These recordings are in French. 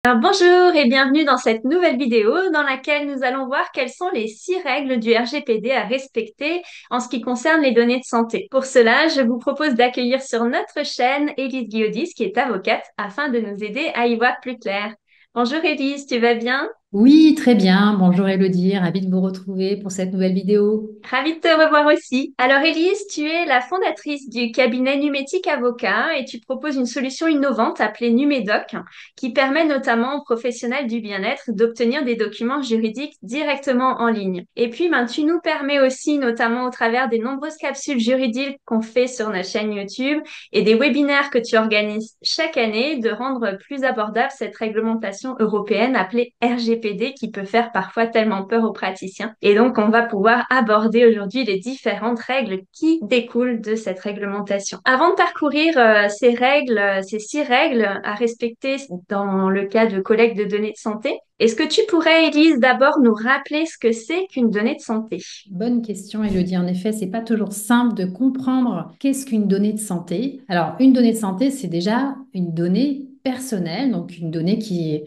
Alors, bonjour et bienvenue dans cette nouvelle vidéo dans laquelle nous allons voir quelles sont les 6 règles du RGPD à respecter en ce qui concerne les données de santé. Pour cela, je vous propose d'accueillir sur notre chaîne Élise Guiodis, qui est avocate, afin de nous aider à y voir plus clair. Bonjour Élise, tu vas bien? Oui, très bien. Bonjour Elodie, ravie de vous retrouver pour cette nouvelle vidéo. Ravie de te revoir aussi. Alors Élise, tu es la fondatrice du cabinet Numétique Avocat et tu proposes une solution innovante appelée Numédoc qui permet notamment aux professionnels du bien-être d'obtenir des documents juridiques directement en ligne. Et puis, tu nous permets aussi, notamment au travers des nombreuses capsules juridiques qu'on fait sur notre chaîne YouTube et des webinaires que tu organises chaque année, de rendre plus abordable cette réglementation européenne appelée RGPD qui peut faire parfois tellement peur aux praticiens. Et donc, on va pouvoir aborder aujourd'hui les différentes règles qui découlent de cette réglementation. Avant de parcourir ces règles, ces 6 règles à respecter dans le cas de collecte de données de santé, est-ce que tu pourrais, Élise, d'abord nous rappeler ce que c'est qu'une donnée de santé? Bonne question Elodie. En effet, c'est pas toujours simple de comprendre qu'est-ce qu'une donnée de santé. Alors, une donnée de santé, c'est déjà une donnée personnelle, donc une donnée qui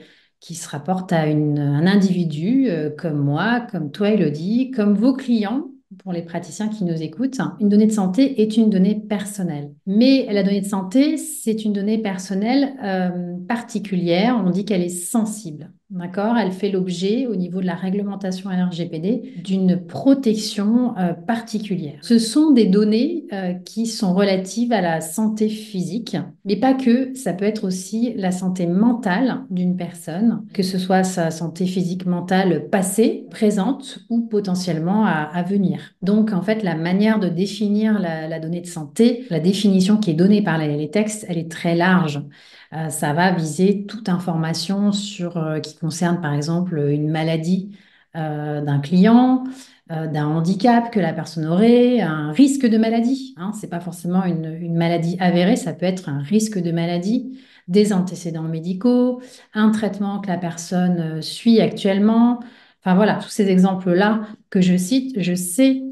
se rapporte à un individu comme moi, comme toi Elodie, comme vos clients. Pour les praticiens qui nous écoutent, une donnée de santé est une donnée personnelle. Mais la donnée de santé, c'est une donnée personnelle particulière. On dit qu'elle est sensible. D'accord? Elle fait l'objet, au niveau de la réglementation RGPD, d'une protection particulière. Ce sont des données qui sont relatives à la santé physique, mais pas que. Ça peut être aussi la santé mentale d'une personne, que ce soit sa santé physique mentale passée, présente ou potentiellement à venir. Donc, en fait, la manière de définir la donnée de santé, la définition qui est donnée par les textes, elle est très large. Ça va viser toute information qui concerne, par exemple, une maladie d'un client, d'un handicap que la personne aurait, un risque de maladie. Hein, c'est pas forcément une maladie avérée, ça peut être un risque de maladie, des antécédents médicaux, un traitement que la personne suit actuellement. Enfin voilà, tous ces exemples-là que je cite, je sais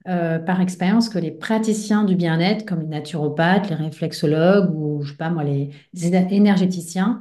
par expérience que les praticiens du bien-être, comme les naturopathes, les réflexologues ou, je sais pas moi, les énergéticiens,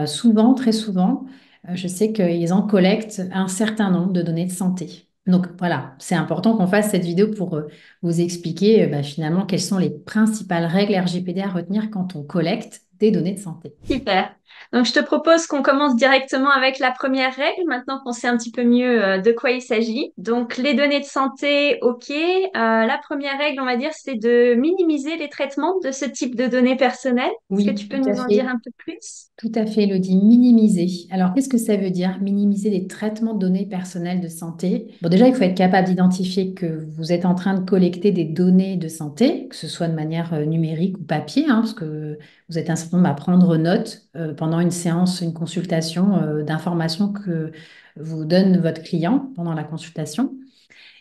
souvent, très souvent, je sais qu'ils en collectent un certain nombre de données de santé. Donc voilà, c'est important qu'on fasse cette vidéo pour vous expliquer finalement quelles sont les principales règles RGPD à retenir quand on collecte des données de santé. Super. Donc, je te propose qu'on commence directement avec la première règle, maintenant qu'on sait un petit peu mieux de quoi il s'agit. Donc, les données de santé, OK. La première règle, on va dire, c'est de minimiser les traitements de ce type de données personnelles. Est-ce que Oui, tu peux tout à nous en dire fait. un peu plus? Tout à fait, Elodie. Minimiser. Alors, qu'est-ce que ça veut dire, minimiser les traitements de données personnelles de santé? Bon, déjà, il faut être capable d'identifier que vous êtes en train de collecter des données de santé, que ce soit de manière numérique ou papier, hein, parce que vous êtes un certain nombre à prendre note pendant une séance, une consultation d'informations que vous donne votre client pendant la consultation.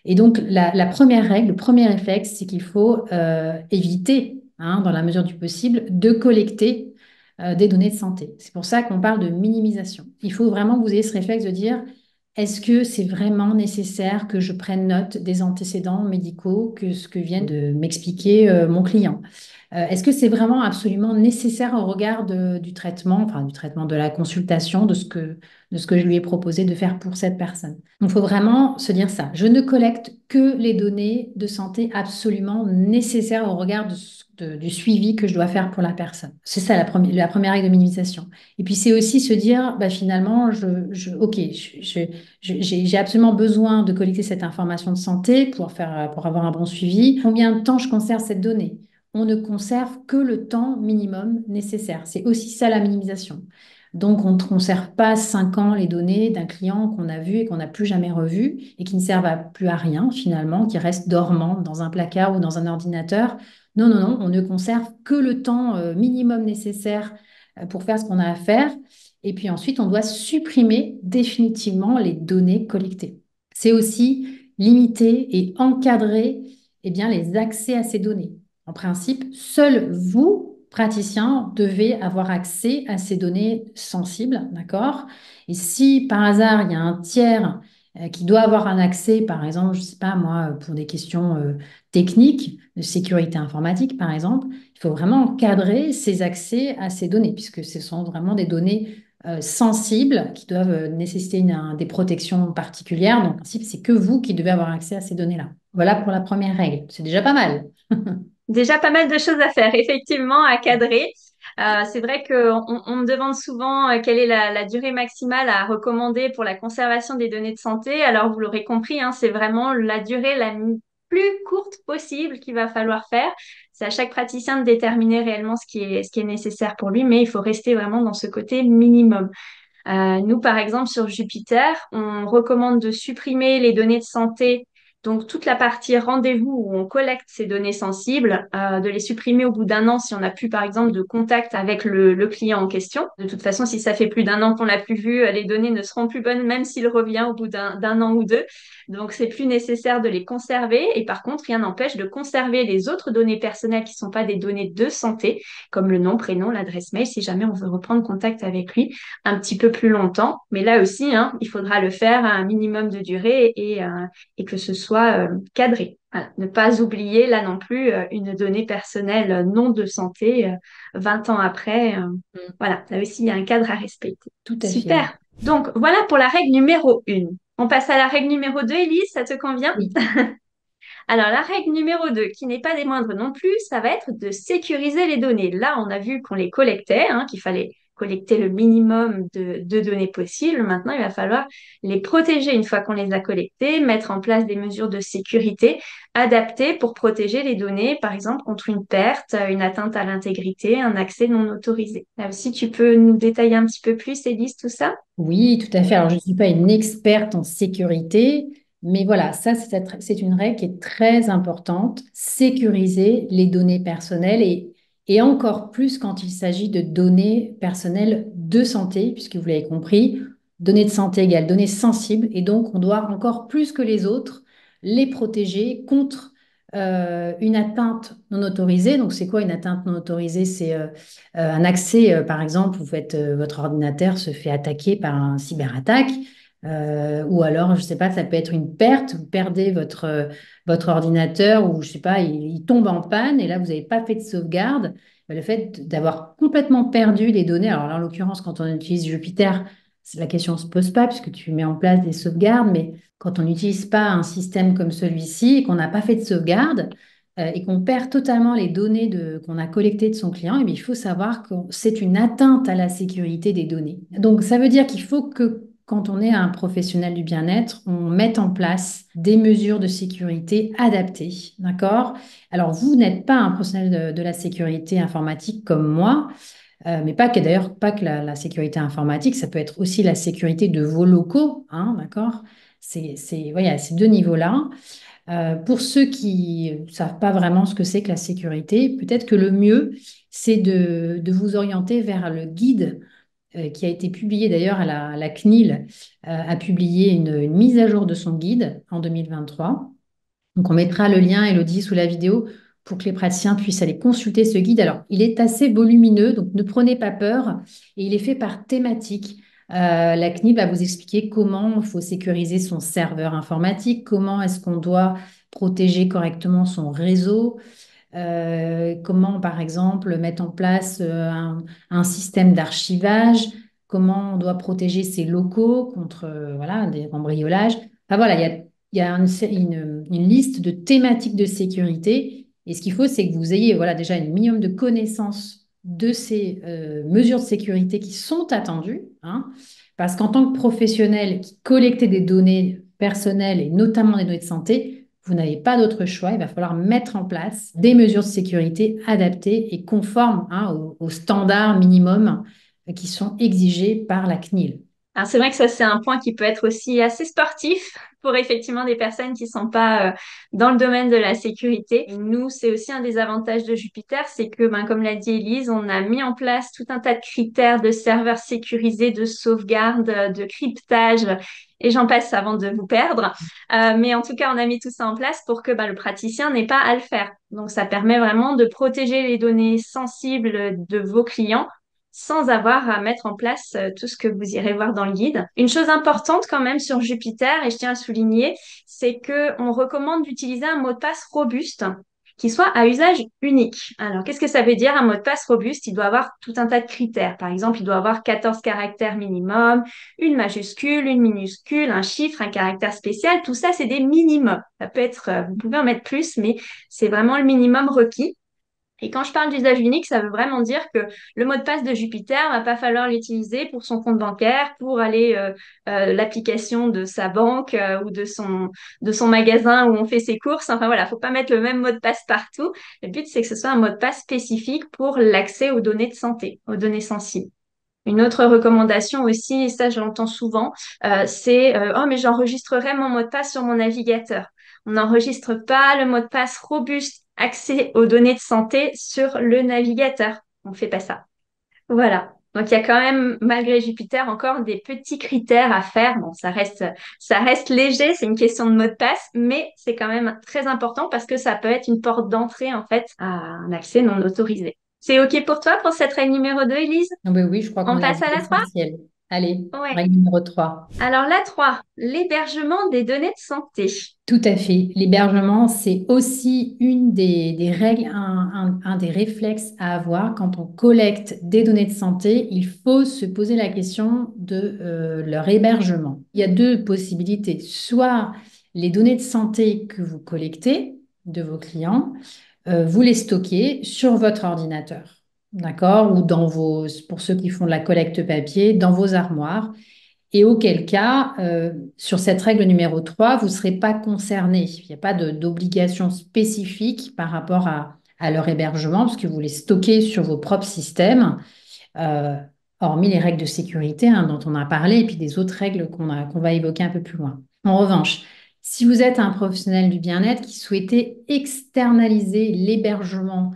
Et donc, la première règle, le premier réflexe, c'est qu'il faut éviter, hein, dans la mesure du possible, de collecter des données de santé. C'est pour ça qu'on parle de minimisation. Il faut vraiment que vous ayez ce réflexe de dire, est-ce que c'est vraiment nécessaire que je prenne note des antécédents médicaux que ce que vient de m'expliquer mon client? Est-ce que c'est vraiment absolument nécessaire au regard du traitement, enfin du traitement de la consultation, de ce que je lui ai proposé de faire pour cette personne? Donc, il faut vraiment se dire ça. Je ne collecte que les données de santé absolument nécessaires au regard du suivi que je dois faire pour la personne. C'est ça la première règle de minimisation. Et puis, c'est aussi se dire, bah, finalement, OK, j'ai absolument besoin de collecter cette information de santé pour avoir un bon suivi. Combien de temps je conserve cette donnée? On ne conserve que le temps minimum nécessaire. C'est aussi ça la minimisation. Donc, on ne conserve pas 5 ans les données d'un client qu'on a vu et qu'on n'a plus jamais revu et qui ne servent plus à rien finalement, qui restent dormants dans un placard ou dans un ordinateur. Non, non, non, on ne conserve que le temps minimum nécessaire pour faire ce qu'on a à faire. Et puis ensuite, on doit supprimer définitivement les données collectées. C'est aussi limiter et encadrer les accès à ces données. En principe, seul vous, praticien, devez avoir accès à ces données sensibles, d'accord? Et si par hasard, il y a un tiers qui doit avoir un accès, par exemple, je ne sais pas moi, pour des questions techniques, de sécurité informatique, par exemple, il faut vraiment encadrer ces accès à ces données, puisque ce sont vraiment des données sensibles qui doivent nécessiter des protections particulières. Donc, en principe, c'est que vous qui devez avoir accès à ces données-là. Voilà pour la première règle. C'est déjà pas mal. Déjà pas mal de choses à faire, effectivement, à cadrer. C'est vrai qu'on me demande souvent quelle est la durée maximale à recommander pour la conservation des données de santé. Alors, vous l'aurez compris, hein, c'est vraiment la durée plus courte possible qu'il va falloir faire. C'est à chaque praticien de déterminer réellement ce qui est nécessaire pour lui, mais il faut rester vraiment dans ce côté minimum. Nous, par exemple, sur Jupiter, on recommande de supprimer les données de santé, donc toute la partie rendez-vous où on collecte ces données sensibles, de les supprimer au bout d'un an si on n'a plus, par exemple, de contact avec le client en question. De toute façon, si ça fait plus d'un an qu'on l'a plus vu, les données ne seront plus bonnes, même s'il revient au bout d'un an ou deux. Donc, c'est plus nécessaire de les conserver. Et par contre, rien n'empêche de conserver les autres données personnelles qui ne sont pas des données de santé, comme le nom, prénom, l'adresse mail, si jamais on veut reprendre contact avec lui un petit peu plus longtemps. Mais là aussi, hein, il faudra le faire à un minimum de durée et que ce soit cadré. Voilà. Ne pas oublier là non plus une donnée personnelle non de santé 20 ans après. Mm. Voilà, là aussi, il y a un cadre à respecter. Tout à fait, oui. Super. Donc, voilà pour la règle numéro 1. On passe à la règle numéro 2, Elise, ça te convient? Oui. Alors, la règle numéro 2, qui n'est pas des moindres non plus, ça va être de sécuriser les données. Là, on a vu qu'on les collectait, hein, qu'il fallait collecter le minimum de données possibles. Maintenant, il va falloir les protéger une fois qu'on les a collectées, mettre en place des mesures de sécurité adaptées pour protéger les données, par exemple, contre une perte, une atteinte à l'intégrité, un accès non autorisé. Là aussi, tu peux nous détailler un petit peu plus, Élise, tout ça? Oui, tout à fait. Alors, je ne suis pas une experte en sécurité, mais voilà, ça, c'est une règle qui est très importante. Sécuriser les données personnelles et encore plus quand il s'agit de données personnelles de santé, puisque vous l'avez compris, données de santé égale données sensibles, et donc on doit encore plus que les autres les protéger contre une atteinte non autorisée. Donc, c'est quoi une atteinte non autorisée? C'est un accès, par exemple, votre ordinateur se fait attaquer par un cyberattaque, ou alors, je ne sais pas, ça peut être une perte, vous perdez votre ordinateur, ou je ne sais pas, il tombe en panne, et là, vous n'avez pas fait de sauvegarde. Le fait d'avoir complètement perdu les données, alors là, en l'occurrence, quand on utilise Jupiter, la question ne se pose pas, puisque tu mets en place des sauvegardes, mais quand on n'utilise pas un système comme celui-ci et qu'on n'a pas fait de sauvegarde, et qu'on perd totalement les données qu'on a collectées de son client, eh bien, il faut savoir que c'est une atteinte à la sécurité des données. Donc, ça veut dire qu'il faut que quand on est un professionnel du bien-être, on mette en place des mesures de sécurité adaptées. D'accord? Alors, vous n'êtes pas un professionnel de la sécurité informatique comme moi, mais pas que d'ailleurs, pas que la sécurité informatique, ça peut être aussi la sécurité de vos locaux. Hein, d'accord? Voilà, il y a ces deux niveaux-là. Pour ceux qui ne savent pas vraiment ce que c'est que la sécurité, peut-être que le mieux, c'est de vous orienter vers le guide qui a été publié d'ailleurs la CNIL, a publié une mise à jour de son guide en 2023. Donc on mettra le lien, Elodie, sous la vidéo pour que les praticiens puissent aller consulter ce guide. Alors, il est assez volumineux, donc ne prenez pas peur, et il est fait par thématique. La CNIL va vous expliquer comment il faut sécuriser son serveur informatique, comment est-ce qu'on doit protéger correctement son réseau, comment, par exemple, mettre en place un système d'archivage, comment on doit protéger ses locaux contre voilà, des cambriolages. Enfin, voilà, il y a une liste de thématiques de sécurité. Et ce qu'il faut, c'est que vous ayez voilà, déjà un minimum de connaissances de ces mesures de sécurité qui sont attendues. Hein, parce qu'en tant que professionnel qui collectez des données personnelles et notamment des données de santé, vous n'avez pas d'autre choix. Il va falloir mettre en place des mesures de sécurité adaptées et conformes hein, aux standards minimums qui sont exigés par la CNIL. Alors, c'est vrai que ça, c'est un point qui peut être aussi assez sportif pour effectivement des personnes qui sont pas dans le domaine de la sécurité. Nous, c'est aussi un des avantages de Jupiter, c'est que, ben, comme l'a dit Elise, on a mis en place tout un tas de critères de serveurs sécurisés, de sauvegarde, de cryptage, et j'en passe avant de vous perdre. Mais en tout cas, on a mis tout ça en place pour que ben, le praticien n'ait pas à le faire. Donc, ça permet vraiment de protéger les données sensibles de vos clients sans avoir à mettre en place tout ce que vous irez voir dans le guide. Une chose importante quand même sur Jupiter, et je tiens à le souligner, c'est que on recommande d'utiliser un mot de passe robuste. qui soit à usage unique. Alors, qu'est-ce que ça veut dire un mot de passe robuste? Il doit avoir tout un tas de critères. Par exemple, il doit avoir 14 caractères minimum, une majuscule, une minuscule, un chiffre, un caractère spécial. Tout ça, c'est des minimums. Ça peut être, vous pouvez en mettre plus, mais c'est vraiment le minimum requis. Et quand je parle d'usage unique, ça veut vraiment dire que le mot de passe de Jupiter va pas falloir l'utiliser pour son compte bancaire, pour aller l'application de sa banque ou de son magasin où on fait ses courses. Enfin voilà, faut pas mettre le même mot de passe partout. Le but, c'est que ce soit un mot de passe spécifique pour l'accès aux données de santé, aux données sensibles. Une autre recommandation aussi, et ça je l'entends souvent, c'est oh mais j'enregistrerai mon mot de passe sur mon navigateur. On n'enregistre pas le mot de passe robuste accès aux données de santé sur le navigateur. On fait pas ça. Voilà. Donc il y a quand même, malgré Jupiter, encore des petits critères à faire. Bon, ça reste léger, c'est une question de mot de passe, mais c'est quand même très important parce que ça peut être une porte d'entrée en fait à un accès non autorisé. C'est OK pour toi pour cette règle numéro 2, Elise? Ah ben oui, je crois On qu'on a passe dit à la 3? l'essentiel. Allez, Ouais. règle numéro 3. Alors la 3, l'hébergement des données de santé. Tout à fait. L'hébergement, c'est aussi une des règles, un des réflexes à avoir quand on collecte des données de santé. Il faut se poser la question de leur hébergement. Il y a deux possibilités. Soit les données de santé que vous collectez de vos clients, vous les stockez sur votre ordinateur, d'accord? Ou dans vos, pour ceux qui font de la collecte papier, dans vos armoires. Et auquel cas, sur cette règle numéro 3, vous ne serez pas concerné. Il n'y a pas d'obligation spécifique par rapport à leur hébergement, parce que vous les stockez sur vos propres systèmes, euh, hormis les règles de sécurité hein, dont on a parlé, et puis des autres règles qu'on va évoquer un peu plus loin. En revanche, si vous êtes un professionnel du bien-être qui souhaitait externaliser l'hébergement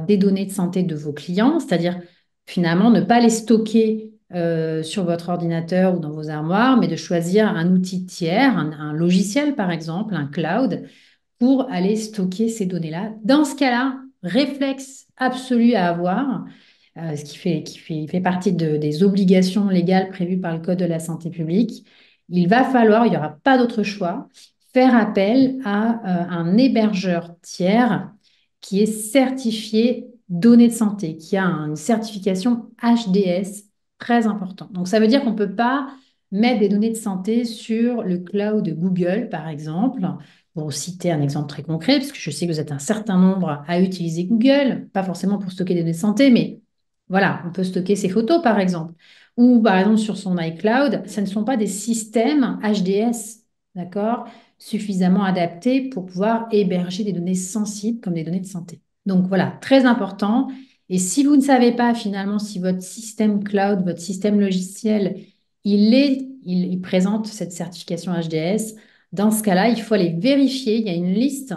des données de santé de vos clients, c'est-à-dire finalement ne pas les stocker sur votre ordinateur ou dans vos armoires, mais de choisir un outil tiers, un logiciel par exemple, un cloud, pour aller stocker ces données-là. Dans ce cas-là, réflexe absolu à avoir, ce qui fait partie des obligations légales prévues par le Code de la santé publique. Il va falloir, il n'y aura pas d'autre choix, faire appel à un hébergeur tiers qui est certifié données de santé, qui a une certification HDS très importante. Donc, ça veut dire qu'on ne peut pas mettre des données de santé sur le cloud de Google, par exemple, pour citer un exemple très concret, parce que je sais que vous êtes un certain nombre à utiliser Google, pas forcément pour stocker des données de santé, mais voilà, on peut stocker ses photos, par exemple. Ou par exemple sur son iCloud, ce ne sont pas des systèmes HDS, d'accord, suffisamment adaptés pour pouvoir héberger des données sensibles comme des données de santé. Donc voilà, très important. Et si vous ne savez pas finalement si votre système cloud, votre système logiciel, il présente cette certification HDS, dans ce cas-là, il faut aller vérifier. Il y a une liste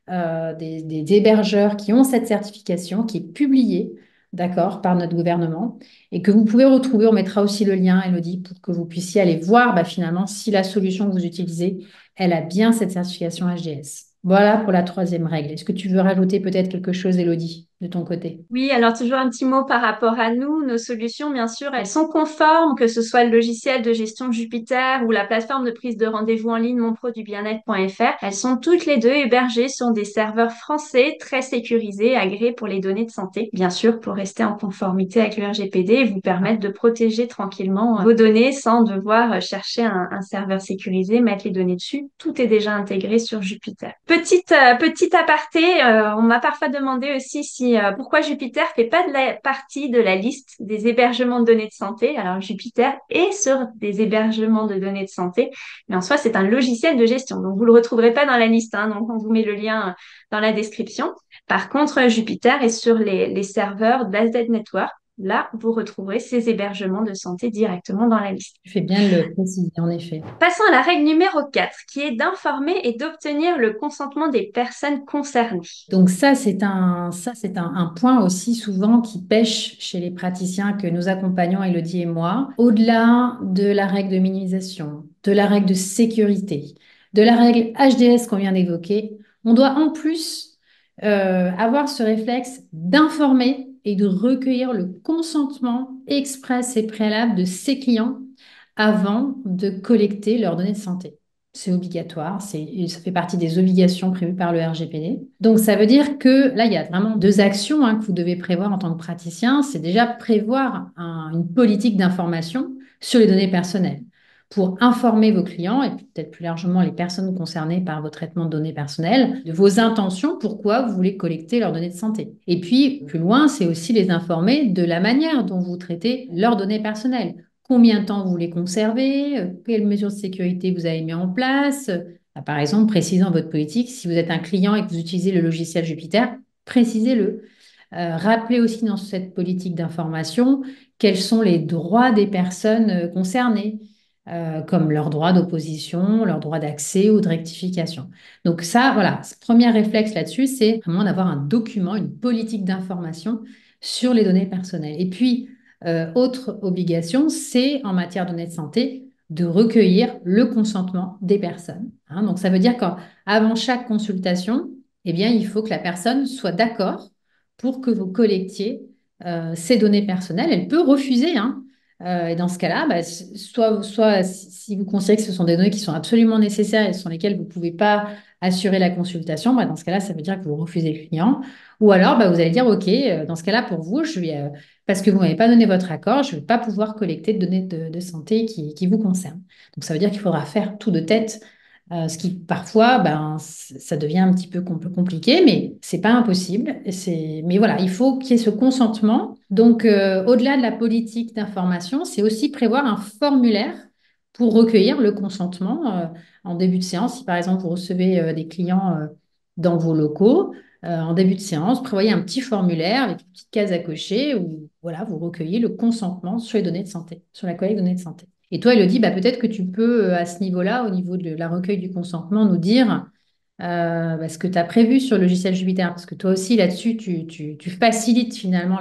des hébergeurs qui ont cette certification qui est publiée, d'accord, par notre gouvernement et que vous pouvez retrouver. On mettra aussi le lien, Elodie, pour que vous puissiez aller voir finalement si la solution que vous utilisez, elle a bien cette certification HDS. Voilà pour la troisième règle. Est-ce que tu veux rajouter peut-être quelque chose, Elodie, de ton côté? Oui, alors toujours un petit mot par rapport à nous. Nos solutions, bien sûr, elles sont conformes, que ce soit le logiciel de gestion Jupiter ou la plateforme de prise de rendez-vous en ligne monprodubiennet.fr. Elles sont toutes les deux hébergées sur des serveurs français très sécurisés, agréés pour les données de santé. Bien sûr, pour rester en conformité avec le RGPD et vous permettre de protéger tranquillement vos données sans devoir chercher un serveur sécurisé, mettre les données dessus. Tout est déjà intégré sur Jupiter. Petite aparté, on m'a parfois demandé aussi si pourquoi Jupiter fait pas de la partie de la liste des hébergements de données de santé. Alors Jupiter est sur des hébergements de données de santé, mais en soi c'est un logiciel de gestion, donc vous le retrouverez pas dans la liste. Hein, donc on vous met le lien dans la description. Par contre, Jupiter est sur les serveurs d'AZ Network. Là, vous retrouverez ces hébergements de santé directement dans la liste. Tu fais bien de le préciser, en effet. Passons à la règle numéro 4, qui est d'informer et d'obtenir le consentement des personnes concernées. Donc ça, c'est un point aussi souvent qui pêche chez les praticiens que nous accompagnons, Elodie et moi, au-delà de la règle de minimisation, de la règle de sécurité, de la règle HDS qu'on vient d'évoquer. On doit en plus avoir ce réflexe d'informer et de recueillir le consentement express et préalable de ses clients avant de collecter leurs données de santé. C'est obligatoire, ça fait partie des obligations prévues par le RGPD. Donc, ça veut dire que là, il y a vraiment deux actions que vous devez prévoir en tant que praticien. C'est déjà prévoir une politique d'information sur les données personnelles pour informer vos clients et peut-être plus largement les personnes concernées par vos traitements de données personnelles de vos intentions, pourquoi vous voulez collecter leurs données de santé. Et puis, plus loin, c'est aussi les informer de la manière dont vous traitez leurs données personnelles. Combien de temps vous les conservez, quelles mesures de sécurité vous avez mis en place. Par exemple, précisant votre politique, si vous êtes un client et que vous utilisez le logiciel Jupiter, précisez-le. Rappelez aussi dans cette politique d'information quels sont les droits des personnes concernées, comme leur droit d'opposition, leur droit d'accès ou de rectification. Donc ça, voilà, premier réflexe là-dessus, c'est vraiment d'avoir un document, une politique d'information sur les données personnelles. Et puis, autre obligation, c'est en matière de données de santé de recueillir le consentement des personnes. Donc, ça veut dire qu'avant chaque consultation, eh bien, il faut que la personne soit d'accord pour que vous collectiez ces données personnelles. Elle peut refuser, hein. Et dans ce cas-là, bah, soit si vous considérez que ce sont des données qui sont absolument nécessaires et sur lesquelles vous ne pouvez pas assurer la consultation, bah, dans ce cas-là, ça veut dire que vous refusez le client. Ou alors, bah, vous allez dire, OK, dans ce cas-là, pour vous, parce que vous ne m'avez pas donné votre accord, je ne vais pas pouvoir collecter de données de santé qui vous concernent. Donc, ça veut dire qu'il faudra faire tout de tête, ce qui parfois, ben, ça devient un petit peu compliqué, mais ce n'est pas impossible. Mais voilà, il faut qu'il y ait ce consentement. Donc, au-delà de la politique d'information, c'est aussi prévoir un formulaire pour recueillir le consentement en début de séance. Si par exemple, vous recevez des clients dans vos locaux, en début de séance, prévoyez un petit formulaire avec une petite case à cocher où voilà, vous recueillez le consentement sur les données de santé, sur la collecte de données de santé. Et toi, Elodie, bah, peut-être que tu peux, à ce niveau-là, au niveau de la recueil du consentement, nous dire ce que tu as prévu sur le logiciel Jupiter. Parce que toi aussi, là-dessus, tu facilites finalement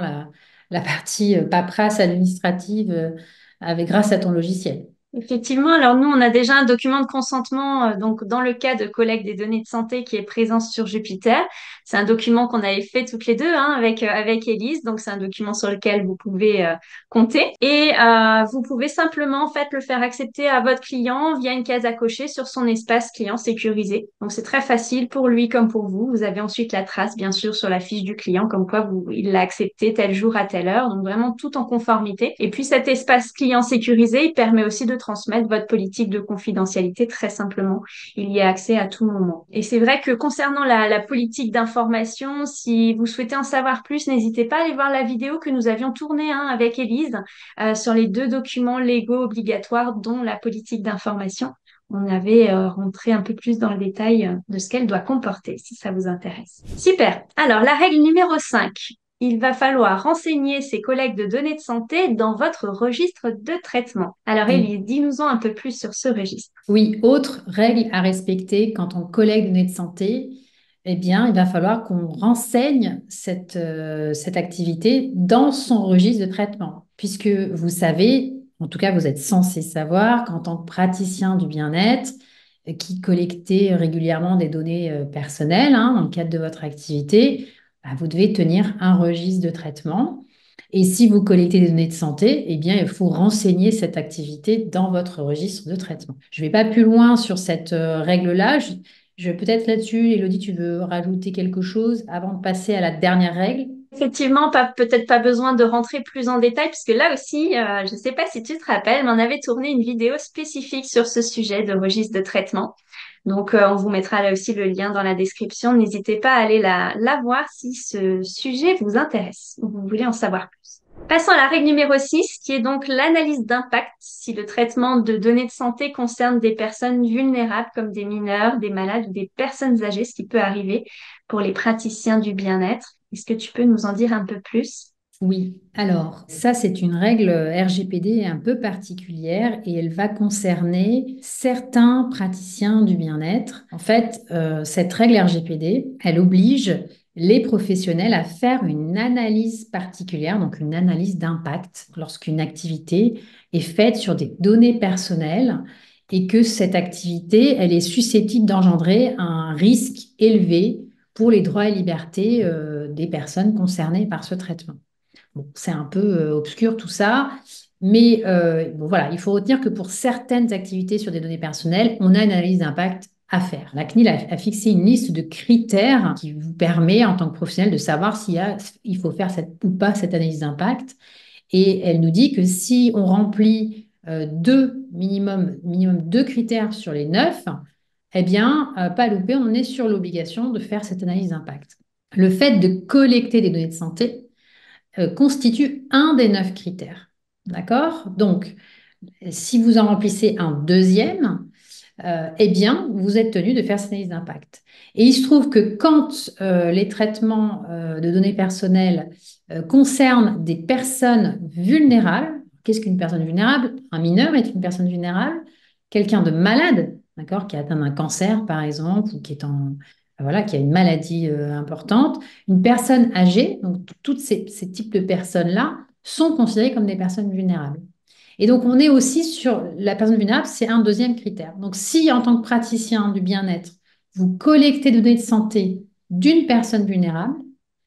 la partie paperasse administrative grâce à ton logiciel. Effectivement, alors nous, on a déjà un document de consentement donc dans le cas de collecte des données de santé qui est présent sur Jupiter. C'est un document qu'on avait fait toutes les deux avec Élise, donc c'est un document sur lequel vous pouvez compter et vous pouvez simplement en fait le faire accepter à votre client via une case à cocher sur son espace client sécurisé. Donc c'est très facile pour lui comme pour vous. Vous avez ensuite la trace bien sûr sur la fiche du client comme quoi il l'a accepté tel jour à telle heure, donc vraiment tout en conformité. Et puis cet espace client sécurisé, il permet aussi de transmettre votre politique de confidentialité très simplement. Il y a accès à tout moment. Et c'est vrai que concernant la politique d'information, si vous souhaitez en savoir plus, n'hésitez pas à aller voir la vidéo que nous avions tournée avec Élise sur les deux documents légaux obligatoires, dont la politique d'information. On avait rentré un peu plus dans le détail de ce qu'elle doit comporter, si ça vous intéresse. Super. Alors, la règle numéro 5. Il va falloir renseigner ses collègues de données de santé dans votre registre de traitement. Alors, Oui. Élie, dis-nous-en un peu plus sur ce registre. Oui, autre règle à respecter quand on collecte des données de santé, eh bien, il va falloir qu'on renseigne cette activité dans son registre de traitement, puisque vous savez, en tout cas, vous êtes censé savoir qu'en tant que praticien du bien-être, qui collectez régulièrement des données personnelles, dans le cadre de votre activité, bah, vous devez tenir un registre de traitement. Et si vous collectez des données de santé, eh bien, il faut renseigner cette activité dans votre registre de traitement. Je ne vais pas plus loin sur cette règle-là. Je vais peut-être là-dessus, Élodie, tu veux rajouter quelque chose avant de passer à la dernière règle? Effectivement, peut-être pas besoin de rentrer plus en détail, puisque là aussi, je ne sais pas si tu te rappelles, mais on avait tourné une vidéo spécifique sur ce sujet de registre de traitement. Donc, on vous mettra là aussi le lien dans la description. N'hésitez pas à aller la voir si ce sujet vous intéresse ou vous voulez en savoir plus. Passons à la règle numéro 6, qui est donc l'analyse d'impact si le traitement de données de santé concerne des personnes vulnérables comme des mineurs, des malades ou des personnes âgées, ce qui peut arriver pour les praticiens du bien-être. Est-ce que tu peux nous en dire un peu plus? Oui, alors ça c'est une règle RGPD un peu particulière et elle va concerner certains praticiens du bien-être. En fait, cette règle RGPD, elle oblige les professionnels à faire une analyse particulière, donc une analyse d'impact lorsqu'une activité est faite sur des données personnelles et que cette activité, elle est susceptible d'engendrer un risque élevé pour les droits et libertés des personnes concernées par ce traitement. Bon, c'est un peu obscur tout ça. Mais bon, voilà, il faut retenir que pour certaines activités sur des données personnelles, on a une analyse d'impact à faire. La CNIL a fixé une liste de critères qui vous permet, en tant que professionnel, de savoir il faut faire ou pas cette analyse d'impact. Et elle nous dit que si on remplit minimum deux critères sur les 9, eh bien, pas loupé, on est sur l'obligation de faire cette analyse d'impact. Le fait de collecter des données de santé constitue un des 9 critères. D'accord? Donc, si vous en remplissez un deuxième, eh bien, vous êtes tenu de faire cette analyse d'impact. Et il se trouve que quand les traitements de données personnelles concernent des personnes vulnérables, qu'est-ce qu'une personne vulnérable? Un mineur est une personne vulnérable, quelqu'un de malade, d'accord, qui a atteint un cancer, par exemple, ou qui est voilà, qui a une maladie importante, une personne âgée, donc tous ces types de personnes-là sont considérées comme des personnes vulnérables. Et donc, on est aussi sur la personne vulnérable, c'est un deuxième critère. Donc, si en tant que praticien du bien-être, vous collectez des données de santé d'une personne vulnérable,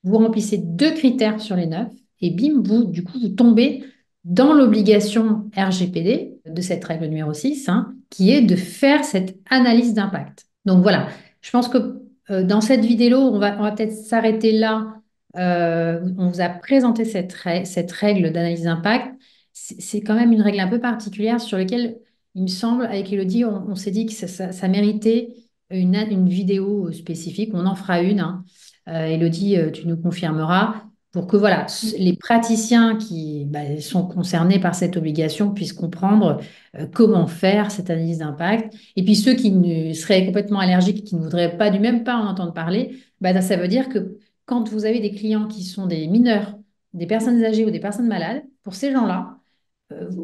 vous remplissez deux critères sur les 9 et bim, du coup, vous tombez dans l'obligation RGPD de cette règle numéro 6, hein, qui est de faire cette analyse d'impact. Donc voilà, je pense que dans cette vidéo, on va peut-être s'arrêter là. On vous a présenté cette règle d'analyse d'impact. C'est quand même une règle un peu particulière sur laquelle, il me semble, avec Elodie, on s'est dit que ça méritait une vidéo spécifique. On en fera une, hein. Elodie, tu nous confirmeras pour que voilà, les praticiens qui sont concernés par cette obligation puissent comprendre comment faire cette analyse d'impact. Et puis ceux qui seraient complètement allergiques, qui ne voudraient pas du même pas en entendre parler, ça veut dire que quand vous avez des clients qui sont des mineurs, des personnes âgées ou des personnes malades, pour ces gens-là,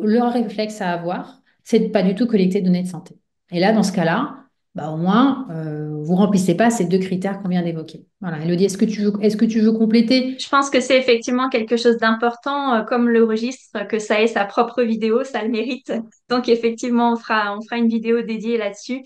leur réflexe à avoir, c'est de pas du tout collecter de données de santé. Et là, dans ce cas-là, au moins, vous remplissez pas ces deux critères qu'on vient d'évoquer. Voilà. Elodie, est-ce que tu veux compléter? Je pense que c'est effectivement quelque chose d'important, comme le registre, que ça ait sa propre vidéo, ça le mérite. Donc effectivement, on fera une vidéo dédiée là-dessus,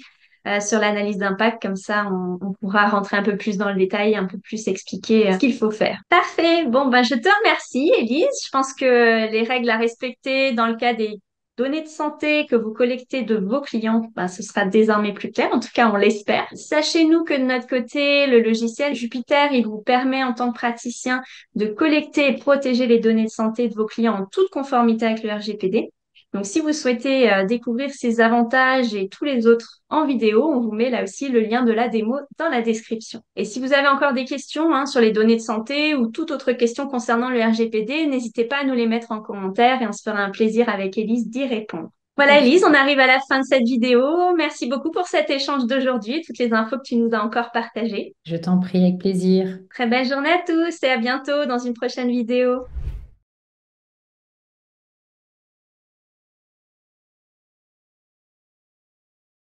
sur l'analyse d'impact. Comme ça, on pourra rentrer un peu plus dans le détail, un peu plus expliquer ce qu'il faut faire. Parfait. Bon, ben, je te remercie, Élise. Je pense que les règles à respecter dans le cas des données de santé que vous collectez de vos clients, ben, ce sera désormais plus clair. En tout cas, on l'espère. Sachez-nous que de notre côté, le logiciel Jupiter, il vous permet en tant que praticien de collecter et protéger les données de santé de vos clients en toute conformité avec le RGPD. Donc, si vous souhaitez découvrir ces avantages et tous les autres en vidéo, on vous met là aussi le lien de la démo dans la description. Et si vous avez encore des questions sur les données de santé ou toute autre question concernant le RGPD, n'hésitez pas à nous les mettre en commentaire et on se fera un plaisir avec Élise d'y répondre. Voilà, Élise, on arrive à la fin de cette vidéo. Merci beaucoup pour cet échange d'aujourd'hui et toutes les infos que tu nous as encore partagées. Je t'en prie, avec plaisir. Très belle journée à tous et à bientôt dans une prochaine vidéo.